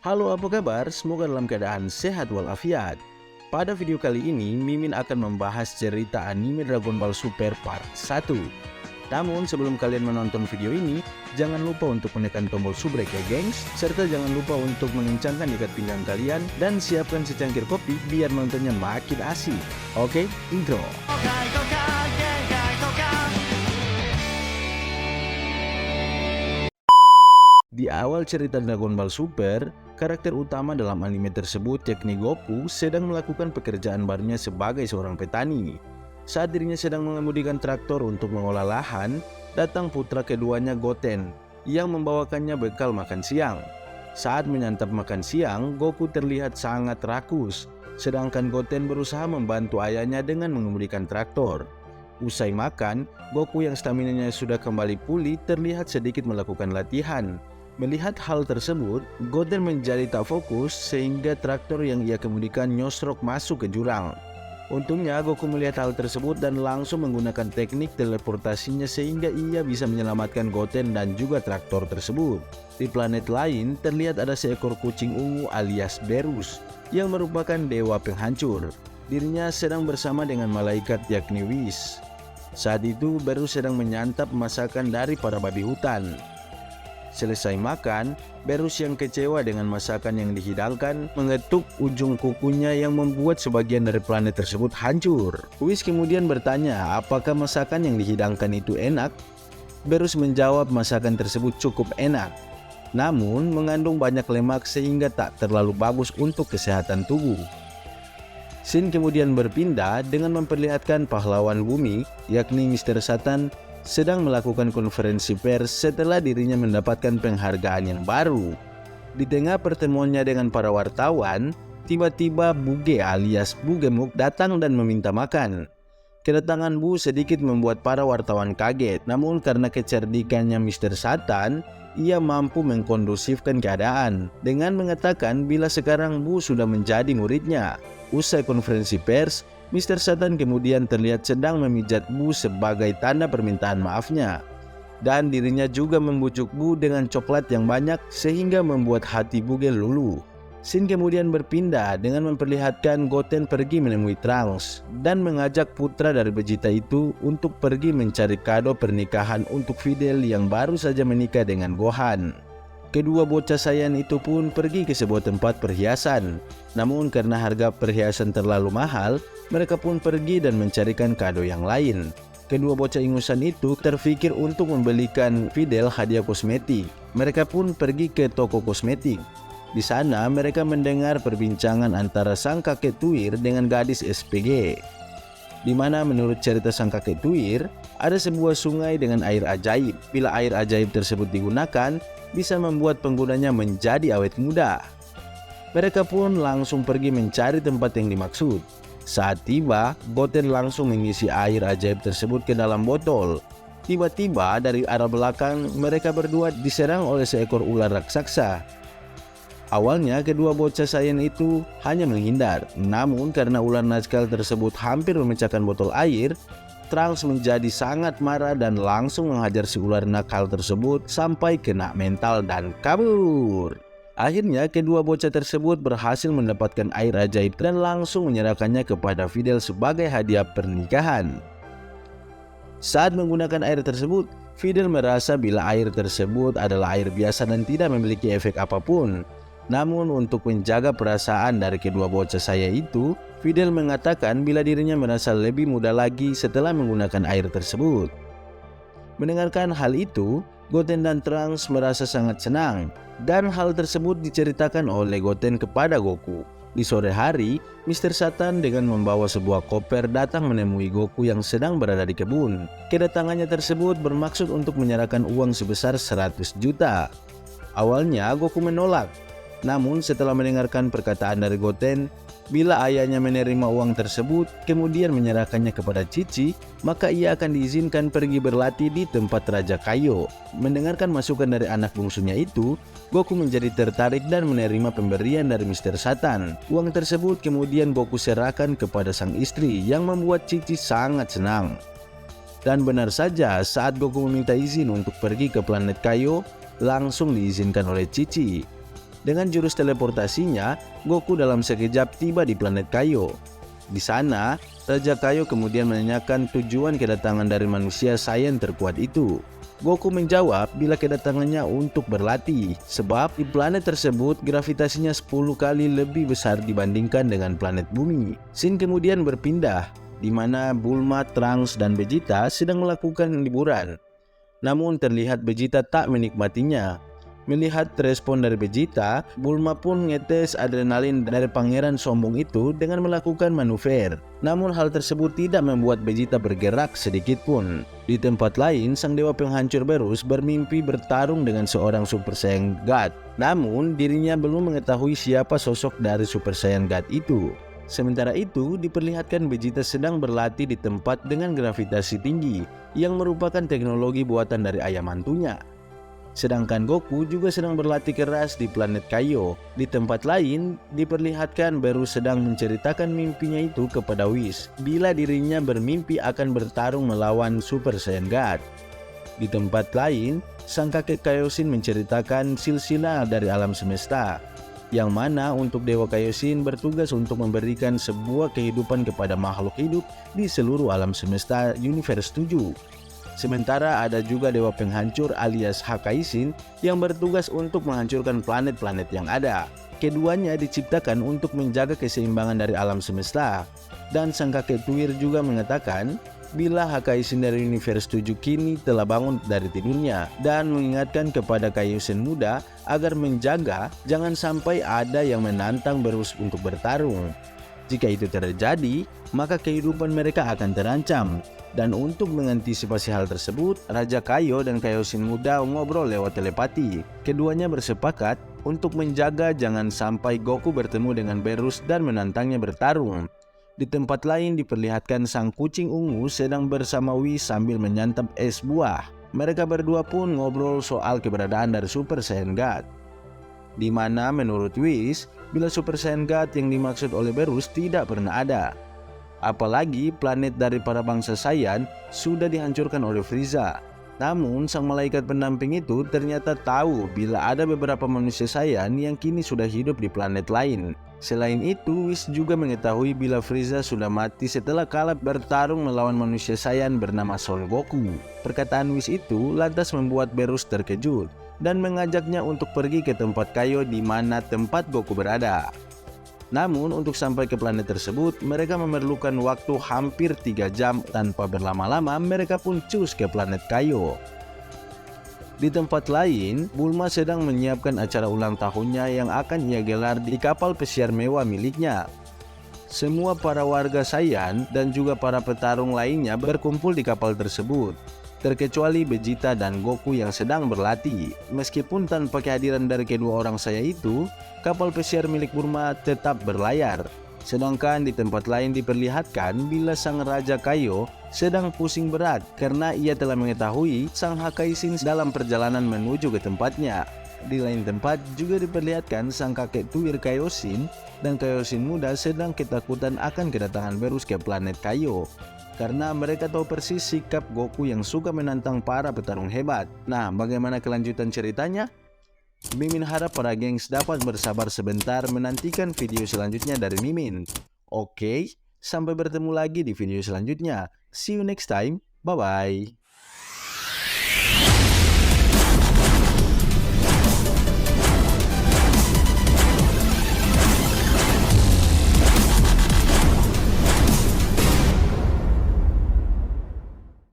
Halo, apa kabar? Semoga dalam keadaan sehat walafiat. Pada video kali ini, Mimin akan membahas cerita anime Dragon Ball Super Part 1. Namun sebelum kalian menonton video ini, jangan lupa untuk menekan tombol subrek ya gengs, serta jangan lupa untuk mengencangkan ikat pinggang kalian dan siapkan secangkir kopi biar nontonnya makin asik. Oke, intro. Di awal cerita Dragon Ball Super, karakter utama dalam anime tersebut yakni Goku sedang melakukan pekerjaan barunya sebagai seorang petani. Saat dirinya sedang mengemudikan traktor untuk mengolah lahan, datang putra keduanya Goten yang membawakannya bekal makan siang. Saat menyantap makan siang, Goku terlihat sangat rakus, sedangkan Goten berusaha membantu ayahnya dengan mengemudikan traktor. Usai makan, Goku yang staminanya sudah kembali pulih terlihat sedikit melakukan latihan. Melihat hal tersebut, Goten menjadi tak fokus sehingga traktor yang ia kemudikan nyosrok masuk ke jurang. Untungnya Goku melihat hal tersebut dan langsung menggunakan teknik teleportasinya sehingga ia bisa menyelamatkan Goten dan juga traktor tersebut. Di planet lain terlihat ada seekor kucing ungu alias Berus yang merupakan dewa penghancur. Dirinya sedang bersama dengan malaikat yakni Whis. Saat itu Berus sedang menyantap masakan dari para babi hutan. Selesai makan, Berus yang kecewa dengan masakan yang dihidangkan mengetuk ujung kukunya yang membuat sebagian dari planet tersebut hancur. Whis kemudian bertanya apakah masakan yang dihidangkan itu enak. Berus menjawab masakan tersebut cukup enak, namun mengandung banyak lemak sehingga tak terlalu bagus untuk kesehatan tubuh. Scene kemudian berpindah dengan memperlihatkan pahlawan bumi yakni Mr. Satan sedang melakukan konferensi pers setelah dirinya mendapatkan penghargaan yang baru. Di tengah pertemuannya dengan para wartawan, tiba-tiba Buge alias Bugemuk datang dan meminta makan. Kedatangan Bu sedikit membuat para wartawan kaget, namun karena kecerdikannya Mr. Satan, ia mampu mengkondusifkan keadaan dengan mengatakan bila sekarang Bu sudah menjadi muridnya. Usai konferensi pers, Mr. Satan kemudian terlihat sedang memijat Bu sebagai tanda permintaan maafnya. Dan dirinya juga membujuk Bu dengan coklat yang banyak sehingga membuat hati Buge luluh. Scene kemudian berpindah dengan memperlihatkan Goten pergi menemui Trunks dan mengajak putra dari Vegeta itu untuk pergi mencari kado pernikahan untuk Videl yang baru saja menikah dengan Gohan. Kedua bocah sayan itu pun pergi ke sebuah tempat perhiasan. Namun karena harga perhiasan terlalu mahal, mereka pun pergi dan mencarikan kado yang lain. Kedua bocah ingusan itu terfikir untuk membelikan Videl hadiah kosmetik. Mereka pun pergi ke toko kosmetik. Di sana mereka mendengar perbincangan antara sang kakek Tuir dengan gadis SPG. Di mana menurut cerita sang kakek Tuir, ada sebuah sungai dengan air ajaib. Bila air ajaib tersebut digunakan, bisa membuat penggunanya menjadi awet muda. Mereka pun langsung pergi mencari tempat yang dimaksud. Saat tiba, Goten langsung mengisi air ajaib tersebut ke dalam botol. Tiba-tiba dari arah belakang mereka berdua diserang oleh seekor ular raksasa. Awalnya kedua bocah sayan itu hanya menghindar, namun karena ular Nazgul tersebut hampir memecahkan botol air, Trunks menjadi sangat marah dan langsung menghajar si ular nakal tersebut sampai kena mental dan kabur. Akhirnya kedua bocah tersebut berhasil mendapatkan air ajaib dan langsung menyerahkannya kepada Videl sebagai hadiah pernikahan. Saat menggunakan air tersebut, Videl merasa bila air tersebut adalah air biasa dan tidak memiliki efek apapun. Namun untuk menjaga perasaan dari kedua bocah saya itu, Videl mengatakan bila dirinya merasa lebih muda lagi setelah menggunakan air tersebut. Mendengarkan hal itu, Goten dan Trunks merasa sangat senang, dan hal tersebut diceritakan oleh Goten kepada Goku. Di sore hari, Mr. Satan dengan membawa sebuah koper datang menemui Goku yang sedang berada di kebun. Kedatangannya tersebut bermaksud untuk menyerahkan uang sebesar 100 juta. Awalnya Goku menolak. Namun setelah mendengarkan perkataan dari Goten, bila ayahnya menerima uang tersebut kemudian menyerahkannya kepada Cici, maka ia akan diizinkan pergi berlatih di tempat Raja Kaio. Mendengarkan masukan dari anak bungsunya itu, Goku menjadi tertarik dan menerima pemberian dari Mr. Satan. Uang tersebut kemudian Goku serahkan kepada sang istri yang membuat Cici sangat senang. Dan benar saja saat Goku meminta izin untuk pergi ke planet Kaio, langsung diizinkan oleh Cici. Dengan jurus teleportasinya, Goku dalam sekejap tiba di planet Kaio. Di sana, Raja Kaio kemudian menanyakan tujuan kedatangan dari manusia Saiyan terkuat itu. Goku menjawab bila kedatangannya untuk berlatih, sebab di planet tersebut gravitasinya 10 kali lebih besar dibandingkan dengan planet bumi. Scene kemudian berpindah, di mana Bulma, Trunks, dan Vegeta sedang melakukan liburan. Namun terlihat Vegeta tak menikmatinya. Melihat respon dari Vegeta, Bulma pun ngetes adrenalin dari pangeran sombong itu dengan melakukan manuver. Namun hal tersebut tidak membuat Vegeta bergerak sedikit pun. Di tempat lain, sang dewa penghancur Beerus bermimpi bertarung dengan seorang Super Saiyan God. Namun dirinya belum mengetahui siapa sosok dari Super Saiyan God itu. Sementara itu, diperlihatkan Vegeta sedang berlatih di tempat dengan gravitasi tinggi yang merupakan teknologi buatan dari ayah mantunya. Sedangkan Goku juga sedang berlatih keras di planet Kaio. Di tempat lain, diperlihatkan Beerus sedang menceritakan mimpinya itu kepada Whis bila dirinya bermimpi akan bertarung melawan Super Saiyan God. Di tempat lain, sang kakek Kaioshin menceritakan silsilah dari alam semesta, yang mana untuk Dewa Kaioshin bertugas untuk memberikan sebuah kehidupan kepada makhluk hidup di seluruh alam semesta Universe 7. Sementara ada juga Dewa Penghancur alias Hakaishin yang bertugas untuk menghancurkan planet-planet yang ada. Keduanya diciptakan untuk menjaga keseimbangan dari alam semesta. Dan sang kakek Tuir juga mengatakan bila Hakaishin dari Universe 7 kini telah bangun dari tidurnya dan mengingatkan kepada Kaioshin muda agar menjaga jangan sampai ada yang menantang Beerus untuk bertarung. Jika itu terjadi, maka kehidupan mereka akan terancam. Dan untuk mengantisipasi hal tersebut, Raja Kaio dan Kaioshin muda ngobrol lewat telepati. Keduanya bersepakat untuk menjaga jangan sampai Goku bertemu dengan Beerus dan menantangnya bertarung. Di tempat lain diperlihatkan sang kucing ungu sedang bersama Whis sambil menyantap es buah. Mereka berdua pun ngobrol soal keberadaan dari Super Saiyan God. Di mana menurut Whis, bila Super Saiyan God yang dimaksud oleh Beerus tidak pernah ada. Apalagi planet dari para bangsa Saiyan sudah dihancurkan oleh Frieza. Namun sang malaikat pendamping itu ternyata tahu bila ada beberapa manusia Saiyan yang kini sudah hidup di planet lain. Selain itu, Whis juga mengetahui bila Frieza sudah mati setelah kalah bertarung melawan manusia Saiyan bernama Son Goku. Perkataan Whis itu lantas membuat Beerus terkejut dan mengajaknya untuk pergi ke tempat Kaio di mana tempat Goku berada. Namun untuk sampai ke planet tersebut, mereka memerlukan waktu hampir 3 jam. Tanpa berlama-lama, mereka pun cus ke planet Kaio. Di tempat lain, Bulma sedang menyiapkan acara ulang tahunnya yang akan ia gelar di kapal pesiar mewah miliknya. Semua para warga Saiyan dan juga para petarung lainnya berkumpul di kapal tersebut, terkecuali Vegeta dan Goku yang sedang berlatih. Meskipun tanpa kehadiran dari kedua orang saya itu, kapal pesiar milik Bulma tetap berlayar. Sedangkan di tempat lain diperlihatkan bila sang Raja Kaio sedang pusing berat karena ia telah mengetahui sang Hakaishin dalam perjalanan menuju ke tempatnya. Di lain tempat juga diperlihatkan sang kakek Tuir Kaioshin dan Kaioshin muda sedang ketakutan akan kedatangan Beerus ke planet Kaio. Karena mereka tahu persis sikap Goku yang suka menantang para petarung hebat. Nah, bagaimana kelanjutan ceritanya? Mimin harap para gengs dapat bersabar sebentar menantikan video selanjutnya dari Mimin. Oke, sampai bertemu lagi di video selanjutnya. See you next time. Bye-bye.